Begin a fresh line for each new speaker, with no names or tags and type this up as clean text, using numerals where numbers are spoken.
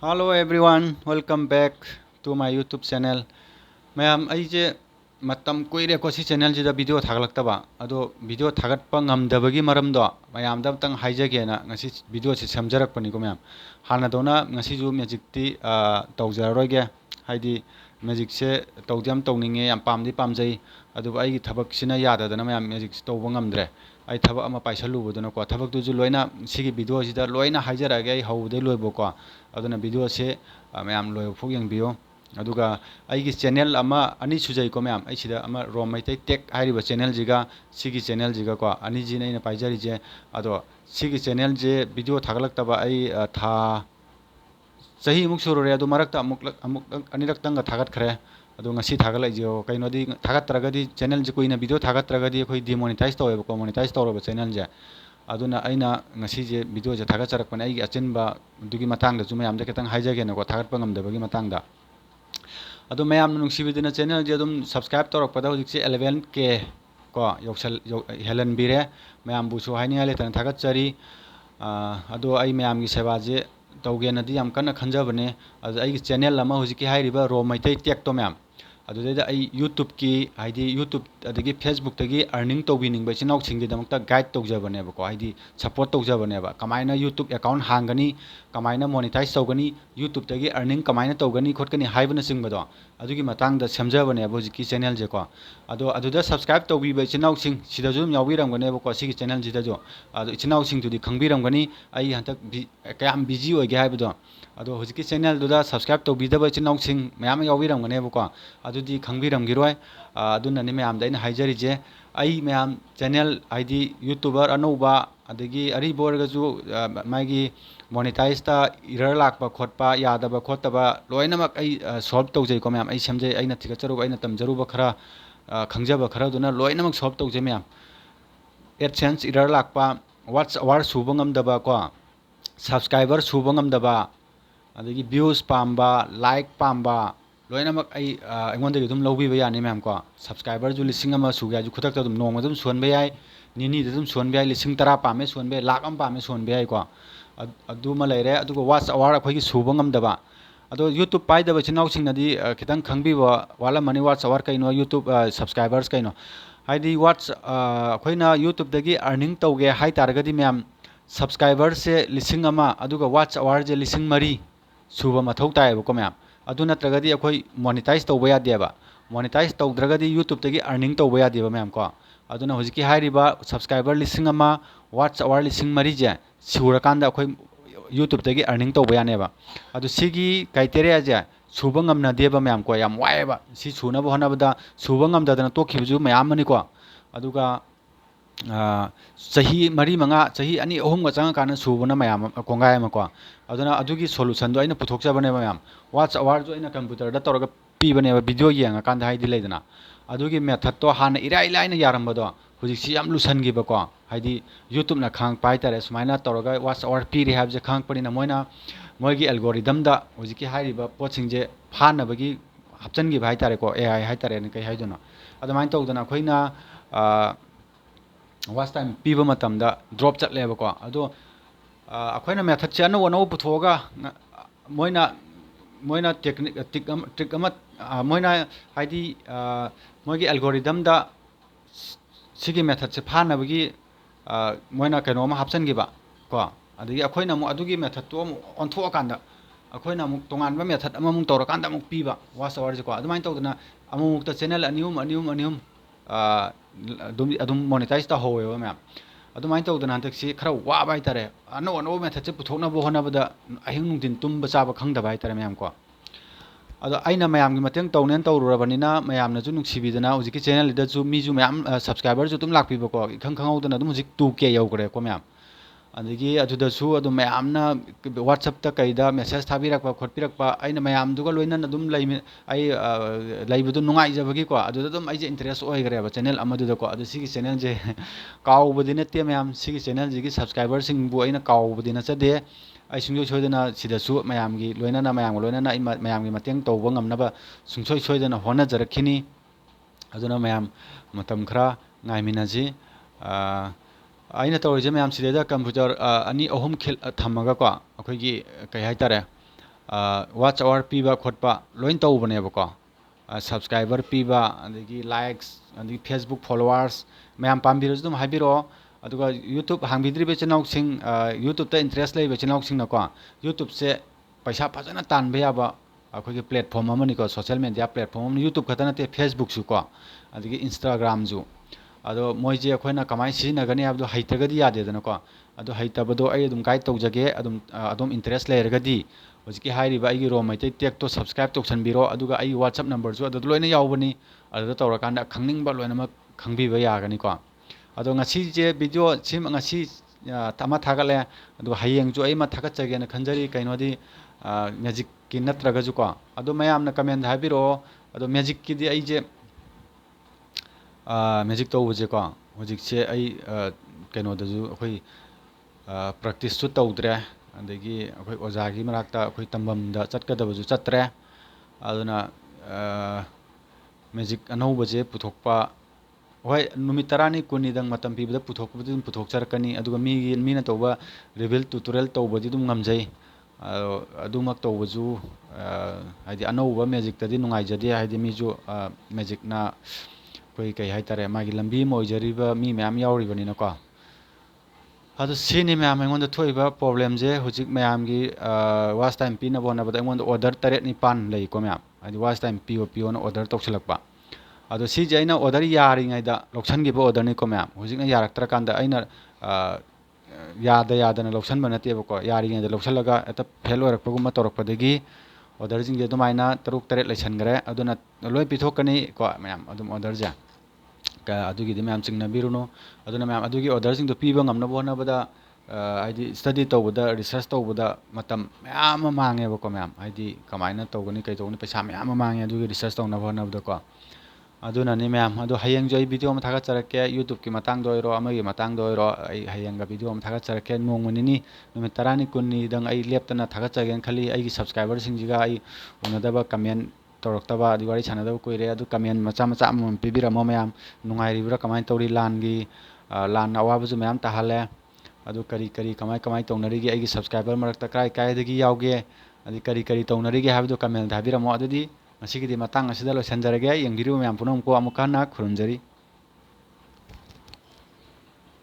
Hello everyone, welcome back to my YouTube channel. Ma'am अइजे मतम कुइरे को सी चैनल जिदा वीडियो थागलक्तबा अदो वीडियो थागतपा ngamdabagi maramdo mayam da tang haijage na ngasi video si samjarakpani ko ma'am हाना दोना ngasi ju magic ti tawjaroige haidi magic se tawjam tawninge yam pamdi pamjai adu ai gi thabak sina yada dana ma'am magic tawba ngamdre ai thabak ama paisalu buduna ko thabak tu ju loina sigi video sida loina haijarage ai haude loibo ko aduna video se ma'am लोय फुग यंगबियो अदुगा आइगी channel अमा अनि सुजै को ma'am आइसिदा अमा रोम मैतै टेक हारिबा चैनल जिगा सिगी चैनल जिगा को अनि जिनै न पाइजारि जे अदो सिगी चैनल जे वीडियो थागलक्तबा आई था सही मुक सुरुरे अदु मरक्ता अमुक अनिरक तंग थागत खरे अदु ngasi थागलै जो कैनोदि थागत्रगदि चैनल जे कोइना वीडियो थागत्रगदि खोइ डिमोनेटाइज तौबे को मोनेटाइज तौरबा चैनल जे अदुना अइना ngasi je video je थागचरकपने आई अचिनबा दुगी मतंग द जुमे यामदे केतंग हाइजागे नको थागतपा ngamdabagi मतंग दा अदो मैम नुंगसिबिदिना चैनल जे अदुम सब्सक्राइब तौरकपदा हुजिकसे 11K को योक्सल हेलन बिरे मैम बुसु हाइनिया लेतन थागचरी अदो आई मैम की सेवा जे तौगेनदि याम कन्ना खंजबने अदो आई चैनल अमा हुजिकि हाइरिबा रो मैतै टेक तो मैम अदुदैदा आई यूट्यूब की हाइदि यूट्यूब अदगी फेसबुक तगी अर्निंग तौबिनिंग चिनाव सिंगिदमक्ता गाइड तौजबनेबको हाइदि सपोर्ट तौजबनेबा कमाइना यूट्यूब अकाउंट हांगनी कमाइना मोनेटाइज तौगनी यूट्यूब तगी अर्निंग कमाइना तौगनी खोटकनी हाइबना सिंगबदो अदुगी मतंगदा सेमजबनेबो हुजिकि चैनल जेको अदो अदुदा सब्सक्राइब तौबिबा चिनाव सिंग सिदाजुम याविरमगनेबको सिगी चैनल जिदाजो अदो चिनाव सिंगदुदि खंगबिरमगनी आई हंतक कयाम बिजी होगे हाइबदो अदो हुजिकि चैनल दुदा सब्सक्राइब तौबिदबा चिनाव सिंग मयाम याविरमगनेबको अदुदी खंगबिरमगिरोय अदुननि मयाम दैना हाइजरिजे आई मयाम चैनल आईडी यूट्यूबर अनौबा अदगी अरिबोरगजु मागी मोनेटाइज ता इरर लाकबा खोटपा यादबा खोटबा लोइनमक आई सॉल्व तौजै को मयाम आई समझै आइना थिगचरुबा आइना तमजरुबा खरा खंगजबा खरा दुना लोइनमक solve तौजै मयाम AdSense error Lakpa what's अवर सुबा ngamdaba को सब्सक्राइबर सुबा ngamdaba अदगी views Pamba like Pamba लोइनमक आई अइंगोंदगी दुम लौबिबा यानि मैम को सब्सक्राइबर जु लिसिंग अमा सुगा जु खुदक दुम नोंग दुम सोनबे याय निनी दुम सोनबे याय लिसिंग 10 पामे सोनबे लाख अम पामे सोनबे याय को अदुमा लैरे अदुगो वाच अवार अखोगी सुबा ngamdaba अदो यूट्यूब पाइदबा चिनाव सिंगनदी खितंग खंगबिबा वाला मनी वाच अवार कइनो यूट्यूब सब्सक्राइबर्स कइनो हाइदी वाच अखोइना यूट्यूब दगी अर्निंग तौगे हाइ तारगदी मैम सब्सक्राइबर से लिसिंग अमा अदुगा वाच अवार जे लिसिंग मरी सुबा मथौ तायबको मैम अदु नत्रगदी अखोइ मोनेटाइज तौबा यादेबा मोनेटाइज तौद्रगदी यूट्यूब तगी अर्निंग तौबा यादेबा मैम को अदुना हुजिकि हाइरिबा सब्सक्राइबर लिसिंग अमा वाच अवार लिसिंग मरी जे सुरकांदा अखोइ यूट्यूब तगी अर्निंग तौबा यानेबा अदु सिगी क्राइटेरिया जे सुबा ngamnadeba मैम को याम वायबा सि सुनबो होनबदा सुबा ngamdadana तोखिबजु मैम मनिको अदुगा चाही मरी मंगा चाही अनि अहुम का चंगा काना सुबना मैम कोंगाय मको अदुना अदुगी सोल्यूशन दो अइना पुथोकजबने मैम वाच अवार जो अइना कंप्यूटर दा तोरगा पीबने वीडियो येंगा कांदा हाइदि लेदना अदुगी मेथड तो हाना इराइ लाइना यारमबदो हुजिकि याम लुसनगिबको हाइदि यूट्यूब ना खांग पाइतारे सुमाइना तोरगा वाच अवार पीरि हाबजे खांग पनिना मोइना मोइगी एल्गोरिदम दा हुजिकि हाइरिबा पोचिंगजे फानबगी हपचनगिबा हाइतारे को एआई हाइतारे ने कई हाइदोना अदमाइन तौदना खोइना वाच टाइम पीबा मतमदा ड्रॉप चटलेबको अदो अखोइना मेथड से अनो अनो पुथोगा मोइना मोइना ट्रिक अमा मोइना हाइदि मोइगी एल्गोरिदम दा सिगी मेथड से फानबगी मोइना कनो अमा हापचनगिबा को अदगी अखोइना मु अदुगी मेथड तो ऑनथोकांदा अखोइना मु तोंगानबा मेथड अमा मु तौरकांदा मु पीबा वाच अवार जे को अदमाइन तौदना अमुक चैनल अनियुम अदुम मोनेटाइज ता होवेबा मैम अदुमाइन तौदना हंतक्सी खरा वाबा हाइतारे अनो अनो मेथड से पुथोकनबो होनबदा अहिंग नुंदिन तुंबा चाबा खंगदबा हाइतारे मैम को अदो अइना मयामगी मतेंग तौनेन तौरुरबनिना मयामनाजु नुंसिबिदना हुजिकि चैनल लिदजु मीजु मयाम सब्सक्राइबर जु तुम लाखपिबको इखंग खंगौदना अदुम हुजिक 2K यौगरे को मैम अदगी अदुदसु अदु मयामना WhatsApp ता कइदा मेसेज थाबिरकपा खोटपिरकपा अइना मयामदुगा लोइनन अदुम लैमे आई लैबदु नुंगाइजबगी को अदुदा अदुम आइजे इंटरेस्ट ओइगरेबा चैनल अमदुदा को अदु सिगी चैनल जे काउबदि नते मयाम सिगी चैनल जिगी सब्सक्राइबर सिंग बु अइना काउबदि नचदे आई सुंजोय सोयदना सिदसु मयामगी लोइनना मयाम लोइनना मयामगी मतेंग तौबा ngamnaba सुंसोय सोयदना होनजरखिनी अदुना मयाम मतम खरा ngaimiнаজি अइना तौरिजे मयाम सिदेदा कंप्यूटर अनि अहुम खिल थमगा को अखोगी कई हाइतारे watch hour píba khotpa loin tawbnebako subscriber píba adagi likes adagi Facebook followers mayam pambiraju dum habiro aduga YouTube hangbidribe channel sing YouTube ta interest lei channel sing nako YouTube se paisa phajana tanba yaba akhoi platform amani ko social media platform YouTube khata nate Facebook su ko adagi Instagram ju ado moije akhoi kamai sinagani abdu haitagadi yade danako ado haitabado ai adum guide tawjage adum interest leiragadi hojiki hairiba ai ro maitai tek to subscribe to sanbiro aduga ai WhatsApp number ju adu loina yawbani adu tawrakanda khangning ba loina mak khangbiba yagani ko ado ngasi je video sim ngasi tama thagale adu hayeng ju ai ma thagachage na khanjari kainodi magic ki natraga ju ko ado mayam na comment habiro ado magic ki di ai je magic to uje ko hojik se ai kainoda ju akhoi practice su tawdre adagi akhoi ojagi marakta akhoi tambam da chatkadaba ju chatre aduna magic anauba je puthokpa hoi numit tarani kuni dang matam pibada puthokpa dum puthokcharakani aduga mina tawba reveal tutorial tawbadi dum ngamjai adumak tawbaju haidi anauba magic tadi nungai jadi haidi miju magic na koi kai haitare magi lambi moijariba mi mayam yauribani na ko adu sini mayam engonda thoiba problem je hujik mayam gi watch time pina bona bada engonda order taret ni pan lei ko mayam haidi watch time pio na order toksilakpa ado si jaina order yari ngai da loksan gi ba order ni ko mayam hujik na yarak tra kanda aina yada na loksan banate ba ko yari ngai da loksalaga eta fail orak paguma torok padagi order jing ge dumaina taruk taret leisan gare aduna loi pithokani ko mayam adum order ja ka adugi de mayam chingna biruno aduna mayam adugi order jing do piba ngamna bona bada haidi study tawbada research tawbada matam mayam mangi ba ko mayam haidi kamaina tawgani kai tawni paisa mayam mangi adugi research tawna bona bada ko aduna ni mayam adu hayeng joi video ma thaga charake YouTube ki matang doiro amagi matang doiro ai hayeng ga video ma thaga charake nongmani ni numit tarani kunni dang ai leptana thaga chagen khali ai gi subscriber sing jiga ai unadaba comment toroktaba diwari chanadaba koire adu comment macha am pibiramo mayam nungai ribra kamai tawri lan gi lan awabaju mayam tahale adu kari kamai tawnari gi ai gi subscriber marakta kai dagi yawge adi kari tawnari gi habdu comment habiramo adudi masigi di matang asida lo sanjarage yang biru mayam punom ko amukana khurunjari